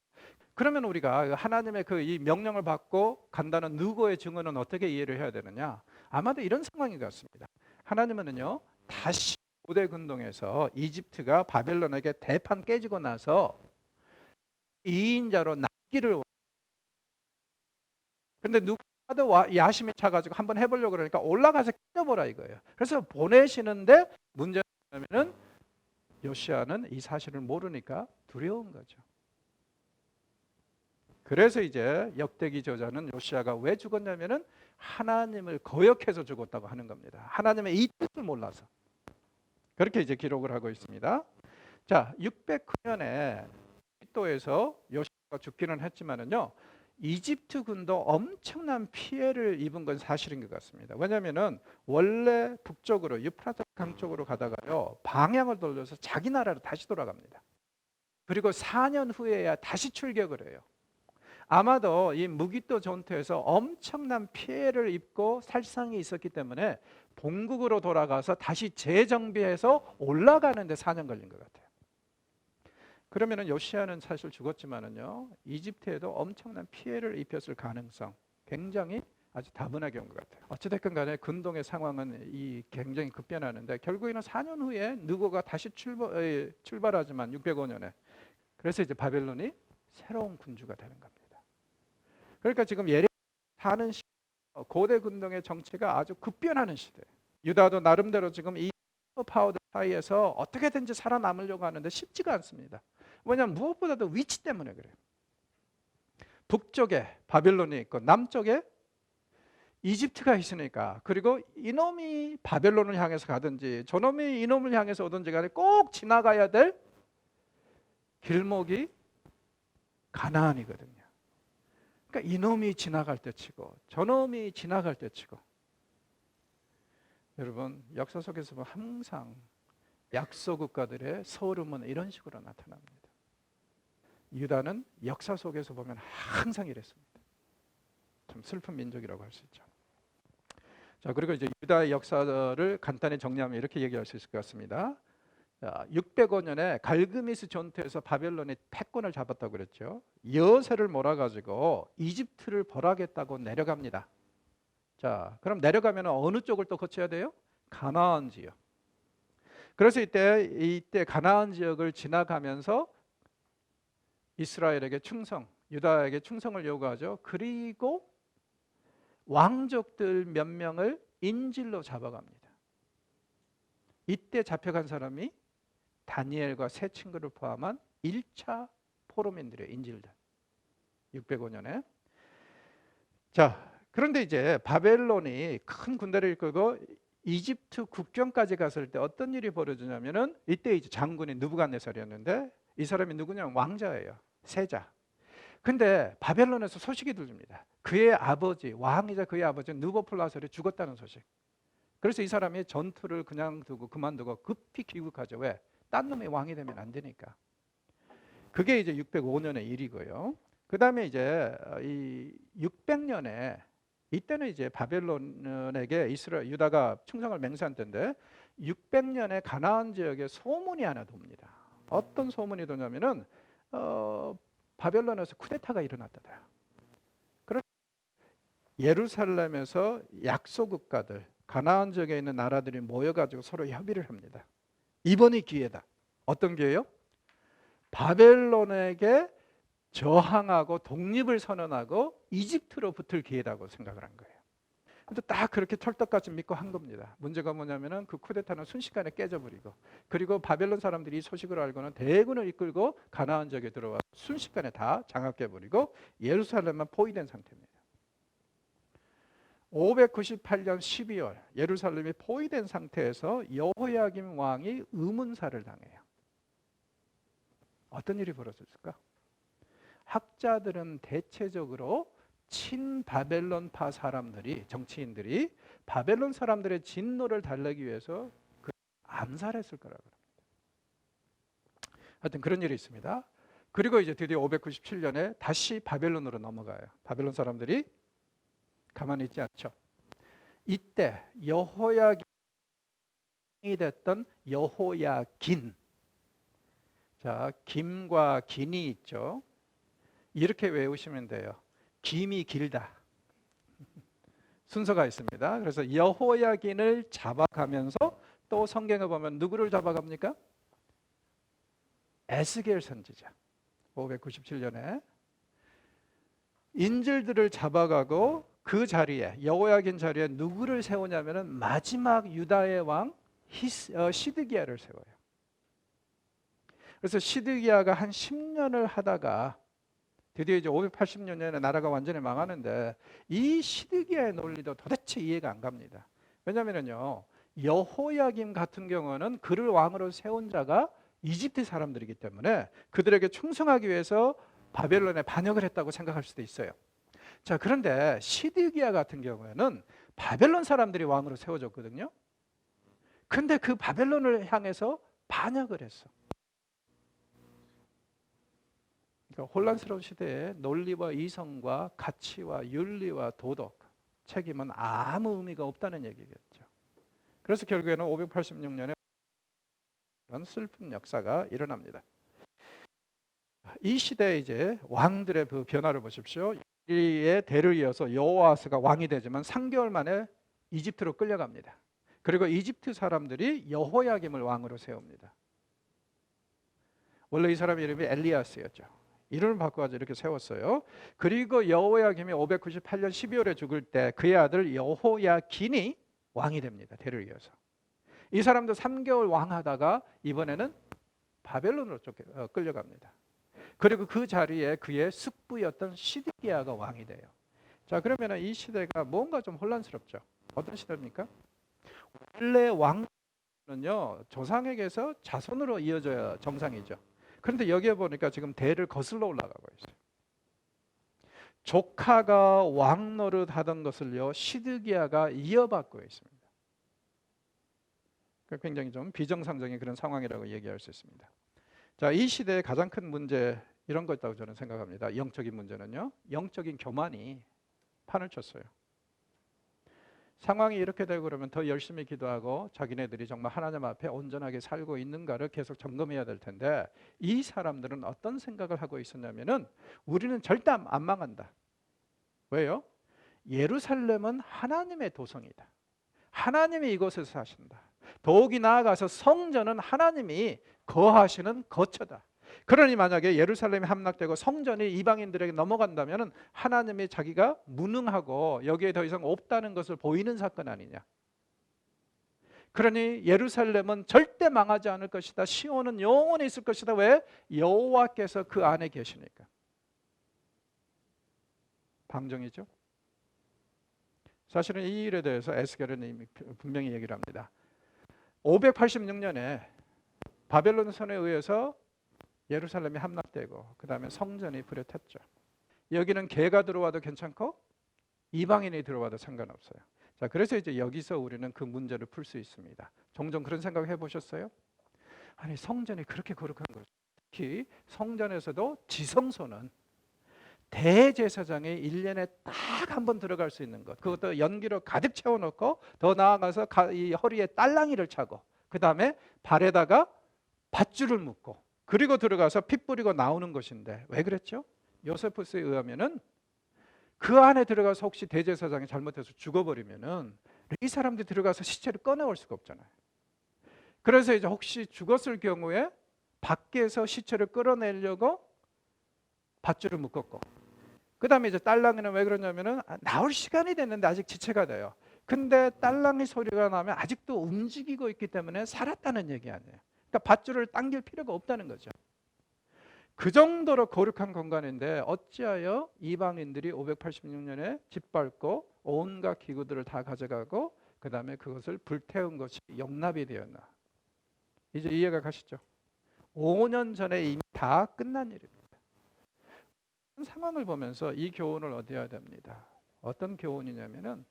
그러면 우리가 하나님의 그 이 명령을 받고 간다는 누구의 증언은 어떻게 이해를 해야 되느냐? 아마도 이런 상황인 것 같습니다. 하나님은요, 다시 고대 근동에서 이집트가 바벨론에게 대판 깨지고 나서 2인자로 남기를. 근데 누구라도 야심에 차가지고 한번 해보려고 그러니까 올라가서 깨져보라 이거예요. 그래서 보내시는데 문제는 뭐냐면은 요시아는 이 사실을 모르니까 두려운 거죠. 그래서 이제 역대기 저자는 요시아가 왜 죽었냐면은 하나님을 거역해서 죽었다고 하는 겁니다. 하나님의 이 뜻을 몰라서. 그렇게 이제 기록을 하고 있습니다. 자, 609년에 피도에서 요시아가 죽기는 했지만은요, 이집트 군도 엄청난 피해를 입은 건 사실인 것 같습니다. 왜냐하면은 원래 북쪽으로 유프라tes 강 쪽으로 가다가요, 방향을 돌려서 자기 나라로 다시 돌아갑니다. 그리고 4년 후에야 다시 출격을 해요. 아마도 이 무기토 전투에서 엄청난 피해를 입고 살상이 있었기 때문에 본국으로 돌아가서 다시 재정비해서 올라가는데 4년 걸린 것 같아요. 그러면은 요시아는 사실 죽었지만은요, 이집트에도 엄청난 피해를 입혔을 가능성 굉장히 아주 다분하게 온 것 같아요. 어찌됐건 간에 근동의 상황은 굉장히 급변하는데 결국에는 4년 후에 느고가 다시 출발하지만 605년에 그래서 이제 바벨론이 새로운 군주가 되는 겁니다. 그러니까 지금 예레미야 사는 고대 근동의 정치가 아주 급변하는 시대. 유다도 나름대로 지금 이 파워들 사이에서 어떻게든지 살아남으려고 하는데 쉽지가 않습니다. 왜냐하면 무엇보다도 위치 때문에 그래요. 북쪽에 바벨론이 있고 남쪽에 이집트가 있으니까. 그리고 이놈이 바벨론을 향해서 가든지 저놈이 이놈을 향해서 오든지 간에 꼭 지나가야 될 길목이 가나안이거든요. 그러니까 이놈이 지나갈 때 치고 저놈이 지나갈 때 치고. 여러분, 역사 속에서 보면 항상 약소 국가들의 서름은 이런 식으로 나타납니다. 유다는 역사 속에서 보면 항상 이랬습니다. 참 슬픈 민족이라고 할 수 있죠. 자, 그리고 이제 유다의 역사를 간단히 정리하면 이렇게 얘기할 수 있을 것 같습니다. 605년에 갈그미스 전투에서 바벨론이 패권을 잡았다고 그랬죠. 여세를 몰아가지고 이집트를 벌하겠다고 내려갑니다. 자, 그럼 내려가면 어느 쪽을 또 거쳐야 돼요? 가나안 지역. 그래서 이때 가나안 지역을 지나가면서 이스라엘에게 충성, 유다에게 충성을 요구하죠. 그리고 왕족들 몇 명을 인질로 잡아갑니다. 이때 잡혀간 사람이 다니엘과 세 친구를 포함한 1차 포로민들의 인질들. 605년에. 자, 그런데 이제 바벨론이 큰 군대를 이끌고 이집트 국경까지 갔을 때 어떤 일이 벌어지냐면은 이때 이제 장군이 느부갓네살이었는데 이 사람이 누구냐면 왕자예요. 세자. 근데 바벨론에서 소식이 들립니다. 그의 아버지, 왕이자 그의 아버지 느부갓네살이 죽었다는 소식. 그래서 이 사람이 전투를 그만두고 급히 귀국하죠. 왜? 딴 놈이 왕이 되면 안 되니까. 그게 이제 605년의 일이고요. 그 다음에 이제 이 600년에 이때는 이제 바벨론에게 유다가 충성을 맹세한 때인데 600년에 가나안 지역에 소문이 하나 돕니다. 어떤 소문이 도냐면은 바벨론에서 쿠데타가 일어났다. 그래서 예루살렘에서 약소 국가들, 가나안 지역에 있는 나라들이 모여가지고 서로 협의를 합니다. 이번이 기회다. 어떤 기회요? 바벨론에게 저항하고 독립을 선언하고 이집트로 붙을 기회라고 생각을 한 거예요. 근데 딱 그렇게 털떡같이 믿고 한 겁니다. 문제가 뭐냐면은 그 쿠데타는 순식간에 깨져버리고, 그리고 바벨론 사람들이 이 소식을 알고는 대군을 이끌고 가나안 지역에 들어와 순식간에 다 장악해버리고 예루살렘만 포위된 상태입니다. 598년 12월 예루살렘이 포위된 상태에서 여호야김 왕이 의문사를 당해요. 어떤 일이 벌어졌을까? 학자들은 대체적으로 친바벨론파 사람들이, 정치인들이 바벨론 사람들의 진노를 달래기 위해서 암살했을 거라고 합니다. 하여튼 그런 일이 있습니다. 그리고 이제 드디어 597년에 다시 바벨론으로 넘어가요. 바벨론 사람들이 가만히 있지 않죠. 이때 여호야긴이 됐던 여호야긴. 자, 김과 긴이 있죠. 이렇게 외우시면 돼요. 김이 길다. 순서가 있습니다. 그래서 여호야긴을 잡아가면서 또 성경에 보면 누구를 잡아갑니까? 에스겔 선지자. 597년에 인질들을 잡아가고 그 자리에 여호야긴 자리에 누구를 세우냐면은 마지막 유다의 왕 시드기야를 세워요. 그래서 시드기야가 한 10년을 하다가 드디어 이제 580년에 나라가 완전히 망하는데 이 시드기야의 논리도 도대체 이해가 안 갑니다. 왜냐면은요, 여호야김 같은 경우는 그를 왕으로 세운 자가 이집트 사람들이기 때문에 그들에게 충성하기 위해서 바벨론에 반역을 했다고 생각할 수도 있어요. 자, 그런데 시드기야 같은 경우에는 바벨론 사람들이 왕으로 세워졌거든요. 근데 그 바벨론을 향해서 반역을 했어. 그러니까 혼란스러운 시대에 논리와 이성과 가치와 윤리와 도덕, 책임은 아무 의미가 없다는 얘기겠죠. 그래서 결국에는 586년에 그런 슬픈 역사가 일어납니다. 이 시대에 이제 왕들의 그 변화를 보십시오. 이의 대를 이어서 여호아스가 왕이 되지만 3개월 만에 이집트로 끌려갑니다. 그리고 이집트 사람들이 여호야김을 왕으로 세웁니다. 원래 이 사람 이름이 엘리아스였죠. 이름을 바꿔서 이렇게 세웠어요. 그리고 여호야김이 598년 12월에 죽을 때 그의 아들 여호야긴이 왕이 됩니다. 대를 이어서. 이 사람도 3개월 왕하다가 이번에는 바벨론으로 끌려갑니다. 그리고 그 자리에 그의 숙부였던 시드기야가 왕이 돼요. 자, 그러면 이 시대가 뭔가 좀 혼란스럽죠. 어떤 시대입니까? 원래 왕은요, 조상에게서 자손으로 이어져야 정상이죠. 그런데 여기에 보니까 지금 대를 거슬러 올라가고 있어요. 조카가 왕 노릇 하던 것을요, 시드기야가 이어받고 있습니다. 굉장히 좀 비정상적인 그런 상황이라고 얘기할 수 있습니다. 자, 이 시대의 가장 큰 문제 이런 거 있다고 저는 생각합니다. 영적인 문제는요, 영적인 교만이 판을 쳤어요. 상황이 이렇게 되고 그러면 더 열심히 기도하고 자기네들이 정말 하나님 앞에 온전하게 살고 있는가를 계속 점검해야 될 텐데, 이 사람들은 어떤 생각을 하고 있었냐면은 우리는 절대 안 망한다. 왜요? 예루살렘은 하나님의 도성이다. 하나님이 이곳에서 사신다. 더욱이 나아가서 성전은 하나님이 거하시는 거처다. 그러니 만약에 예루살렘이 함락되고 성전이 이방인들에게 넘어간다면 하나님이 자기가 무능하고 여기에 더 이상 없다는 것을 보이는 사건 아니냐. 그러니 예루살렘은 절대 망하지 않을 것이다. 시온은 영원히 있을 것이다. 왜? 여호와께서 그 안에 계시니까. 방정이죠. 사실은 이 일에 대해서 에스겔은 이미 분명히 얘기를 합니다. 586년에 바벨론 선에 의해서 예루살렘이 함락되고 그 다음에 성전이 불에 탔죠. 여기는 개가 들어와도 괜찮고 이방인이 들어와도 상관없어요. 자, 그래서 이제 여기서 우리는 그 문제를 풀 수 있습니다. 종종 그런 생각 해보셨어요? 아니, 성전이 그렇게 거룩한 거죠. 특히 성전에서도 지성소는 대제사장이 1년에 딱 한 번 들어갈 수 있는 것, 그것도 연기로 가득 채워놓고 더 나아가서 이 허리에 딸랑이를 차고 그 다음에 발에다가 밧줄을 묶고 그리고 들어가서 피 뿌리고 나오는 것인데, 왜 그랬죠? 요세푸스에 의하면은 그 안에 들어가서 혹시 대제사장이 잘못해서 죽어버리면은 이 사람들이 들어가서 시체를 꺼내올 수가 없잖아요. 그래서 이제 혹시 죽었을 경우에 밖에서 시체를 끌어내려고 밧줄을 묶었고, 그 다음에 이제 딸랑이는 왜 그러냐면은 나올 시간이 됐는데 아직 지체가 돼요. 근데 딸랑이 소리가 나면 아직도 움직이고 있기 때문에 살았다는 얘기 아니에요. 그러니까 밧줄을 당길 필요가 없다는 거죠. 그 정도로 거룩한 공간인데 어찌하여 이방인들이 586년에 짓밟고 온갖 기구들을 다 가져가고 그 다음에 그것을 불태운 것이 용납이 되었나. 이제 이해가 가시죠? 5년 전에 이미 다 끝난 일입니다. 상황을 보면서 이 교훈을 얻어야 됩니다. 어떤 교훈이냐면은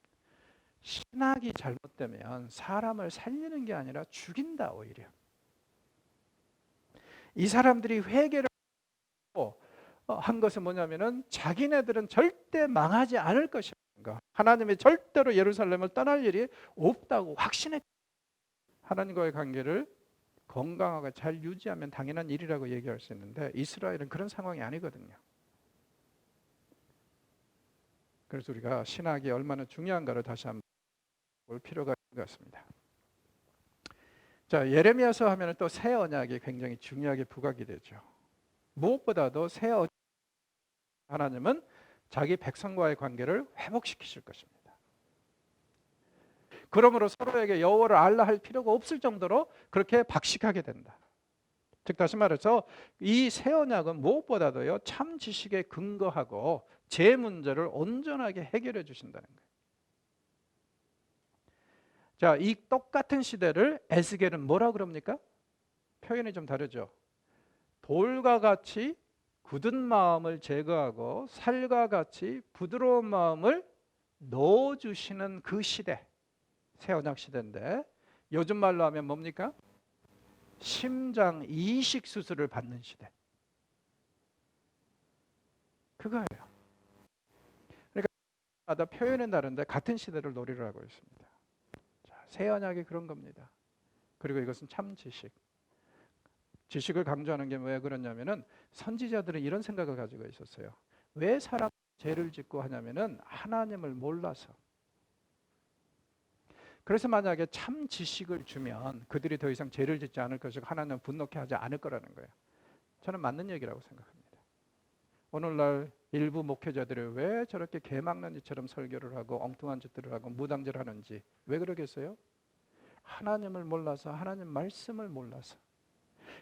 신학이 잘못되면 사람을 살리는 게 아니라 죽인다. 오히려 이 사람들이 회개를 한 것은 뭐냐면은 자기네들은 절대 망하지 않을 것이라는 거. 하나님이 절대로 예루살렘을 떠날 일이 없다고 확신했. 하나님과의 관계를 건강하게 잘 유지하면 당연한 일이라고 얘기할 수 있는데 이스라엘은 그런 상황이 아니거든요. 그래서 우리가 신학이 얼마나 중요한가를 다시 한번 볼 필요가 있는 것 같습니다. 자, 예레미야서 하면 또 새 언약이 굉장히 중요하게 부각이 되죠. 무엇보다도 새 언약 하나님은 자기 백성과의 관계를 회복시키실 것입니다. 그러므로 서로에게 여호와를 알라 할 필요가 없을 정도로 그렇게 박식하게 된다. 즉 다시 말해서 이 새 언약은 무엇보다도요 참 지식에 근거하고 제 문제를 온전하게 해결해 주신다는 거예요. 자, 이 똑같은 시대를 에스겔은 뭐라 그럽니까? 표현이 좀 다르죠. 돌과 같이 굳은 마음을 제거하고 살과 같이 부드러운 마음을 넣어주시는 그 시대, 새 언약 시대인데 요즘 말로 하면 뭡니까? 심장 이식 수술을 받는 시대. 그거예요. 그러니까 표현은 다른데 같은 시대를 놀이를 하고 있습니다. 자, 새 언약이 그런 겁니다. 그리고 이것은 참 지식. 지식을 강조하는 게 왜 그러냐면은 선지자들은 이런 생각을 가지고 있었어요. 왜 사람 죄를 짓고 하냐면은 하나님을 몰라서. 그래서 만약에 참 지식을 주면 그들이 더 이상 죄를 짓지 않을 것이고 하나님은 분노케 하지 않을 거라는 거예요. 저는 맞는 얘기라고 생각합니다. 오늘날 일부 목회자들이 왜 저렇게 개막난 짓처럼 설교를 하고 엉뚱한 짓들을 하고 무당질 하는지 왜 그러겠어요? 하나님을 몰라서, 하나님 말씀을 몰라서.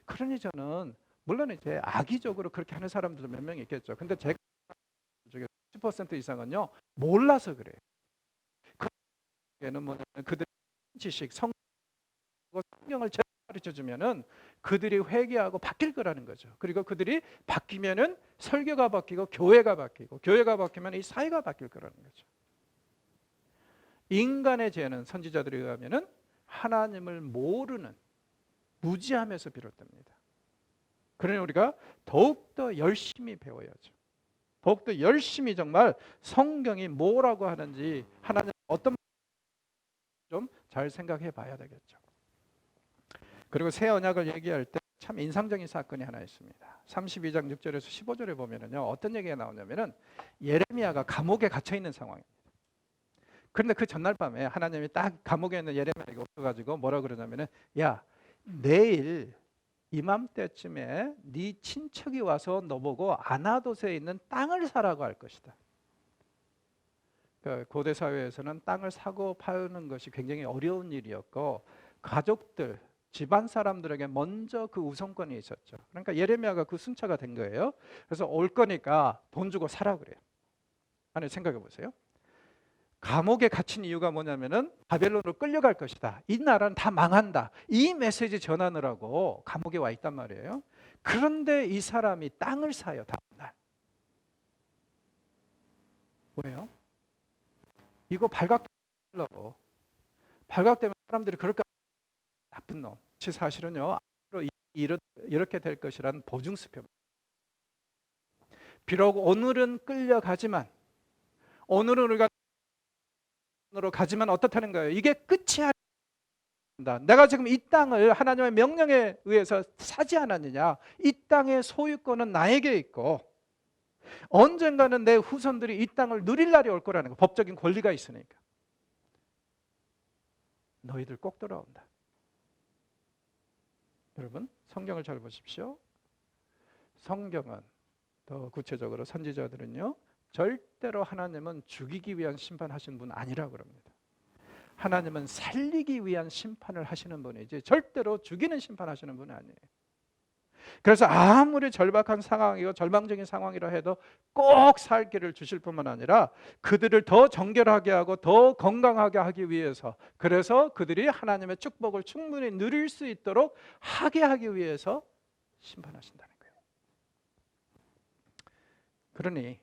그러니 저는 물론 이제 악의적으로 그렇게 하는 사람들도 몇 명 있겠죠. 근데 제가 중에 10% 이상은요 몰라서 그래요. 그게는 뭐냐면 그들 지식, 성경을 제대로 가르쳐 주면은 그들이 회개하고 바뀔 거라는 거죠. 그리고 그들이 바뀌면은 설교가 바뀌고 교회가 바뀌고 교회가 바뀌면 이 사회가 바뀔 거라는 거죠. 인간의 죄는 선지자들에 의하면은 하나님을 모르는 무지함에서 비롯됩니다. 그러니 우리가 더욱더 열심히 배워야죠. 더욱더 열심히 정말 성경이 뭐라고 하는지 하나님 어떤 좀 잘 생각해 봐야 되겠죠. 그리고 새 언약을 얘기할 때 참 인상적인 사건이 하나 있습니다. 32장 6절에서 15절에 보면은요 어떤 얘기가 나오냐면은 예레미야가 감옥에 갇혀 있는 상황입니다. 그런데 그 전날 밤에 하나님이 딱 감옥에 있는 예레미야에게 오셔가지고 뭐라 그러냐면은 야 내일 이맘때쯤에 네 친척이 와서 너보고 아나돗에 있는 땅을 사라고 할 것이다. 고대 사회에서는 땅을 사고 파는 것이 굉장히 어려운 일이었고 가족들, 집안 사람들에게 먼저 그 우선권이 있었죠. 그러니까 예레미야가 그 순차가 된 거예요. 그래서 올 거니까 돈 주고 사라 그래요. 아니 생각해 보세요. 감옥에 갇힌 이유가 뭐냐면은 바벨론으로 끌려갈 것이다. 이 나라는 다 망한다. 이 메시지 전하느라고 감옥에 와 있단 말이에요. 그런데 이 사람이 땅을 사요. 다음날. 왜요? 이거 발각되려고. 발각되면 사람들이 그럴까? 나쁜 놈. 사실은요. 앞으로 이렇게 될 것이라는 보증수표. 비록 오늘은 끌려가지만 오늘은 우리가 으로 가지만 어떻다는 거예요? 이게 끝이 아니다. 내가 지금 이 땅을 하나님의 명령에 의해서 사지 않았느냐? 이 땅의 소유권은 나에게 있고 언젠가는 내 후손들이 이 땅을 누릴 날이 올 거라는 거. 법적인 권리가 있으니까. 너희들 꼭 돌아온다. 여러분 성경을 잘 보십시오. 성경은 더 구체적으로 선지자들은요 절대로 하나님은 죽이기 위한 심판하신 분 아니라고 그럽니다. 하나님은 살리기 위한 심판을 하시는 분이지 절대로 죽이는 심판하시는 분은 아니에요. 그래서 아무리 절박한 상황이고 절망적인 상황이라 해도 꼭 살 길을 주실 뿐만 아니라 그들을 더 정결하게 하고 더 건강하게 하기 위해서 그래서 그들이 하나님의 축복을 충분히 누릴 수 있도록 하게 하기 위해서 심판하신다는 거예요. 그러니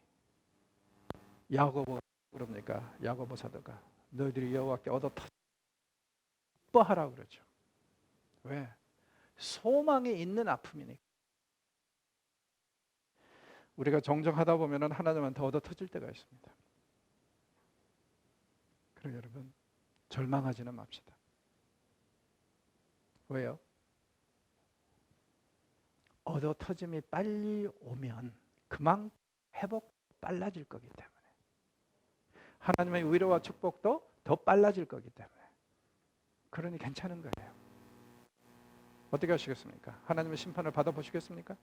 야고보 그럽니까? 야고보 사도가 너희들이 여호와께 얻어 기뻐하라고 그러죠. 왜? 소망이 있는 아픔이니까. 우리가 정정하다 보면 하나님한테 얻어 터질 때가 있습니다. 그리고 여러분 절망하지는 맙시다. 왜요? 얻어 터짐이 빨리 오면 그만큼 회복 빨라질 거기 때문에, 하나님의 위로와 축복도 더 빨라질 거기 때문에, 그러니 괜찮은 거예요. 어떻게 하시겠습니까? 하나님의 심판을 받아보시겠습니까?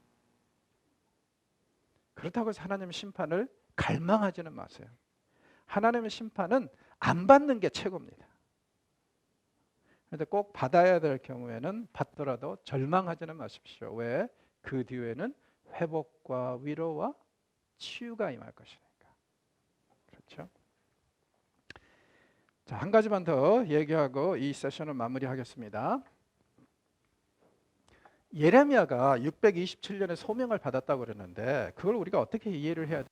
그렇다고 해서 하나님의 심판을 갈망하지는 마세요. 하나님의 심판은 안 받는 게 최고입니다. 그런데 꼭 받아야 될 경우에는 받더라도 절망하지는 마십시오. 왜? 그 뒤에는 회복과 위로와 치유가 임할 것이니까. 그렇죠? 자, 한 가지만 더 얘기하고 이 세션을 마무리하겠습니다. 예레미야가 627년에 소명을 받았다고 그러는데 그걸 우리가 어떻게 이해를 해야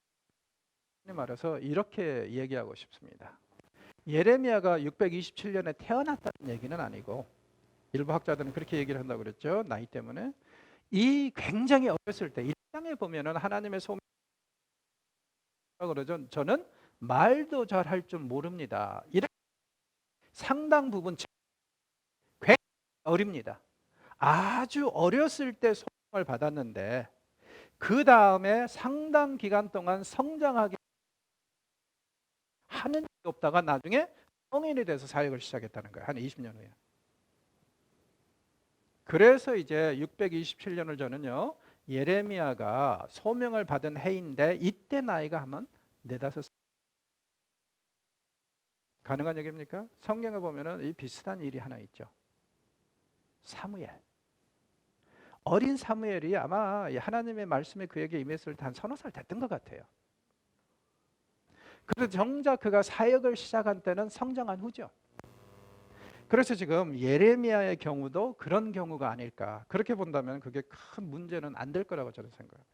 되는지 말해서 이렇게 얘기하고 싶습니다. 예레미야가 627년에 태어났다는 얘기는 아니고, 일부 학자들은 그렇게 얘기를 한다고 그랬죠. 나이 때문에. 이 굉장히 어렸을 때 1장에 보면은 하나님의 소명이라고 그러죠. 저는 말도 잘 할 줄 모릅니다. 이런 상당 부분 굉장히 어립니다. 아주 어렸을 때 소명을 받았는데 그 다음에 상당 기간 동안 성장하게 하는 일이 없다가 나중에 성인이 돼서 사역을 시작했다는 거예요. 한 20년 후에. 그래서 이제 627년을 저는요, 예레미야가 소명을 받은 해인데 이때 나이가 하면 4-5살. 가능한 얘기입니까? 성경에 보면은 이 비슷한 일이 하나 있죠. 사무엘. 어린 사무엘이 아마 하나님의 말씀이 그에게 임했을 때 한 30살 됐던 것 같아요. 그래서 정작 그가 사역을 시작한 때는 성장한 후죠. 그래서 지금 예레미야의 경우도 그런 경우가 아닐까. 그렇게 본다면 그게 큰 문제는 안 될 거라고 저는 생각합니다.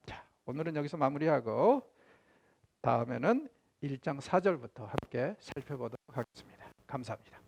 자, 오늘은 여기서 마무리하고 다음에는 1장 4절부터 함께 살펴보도록 하겠습니다. 감사합니다.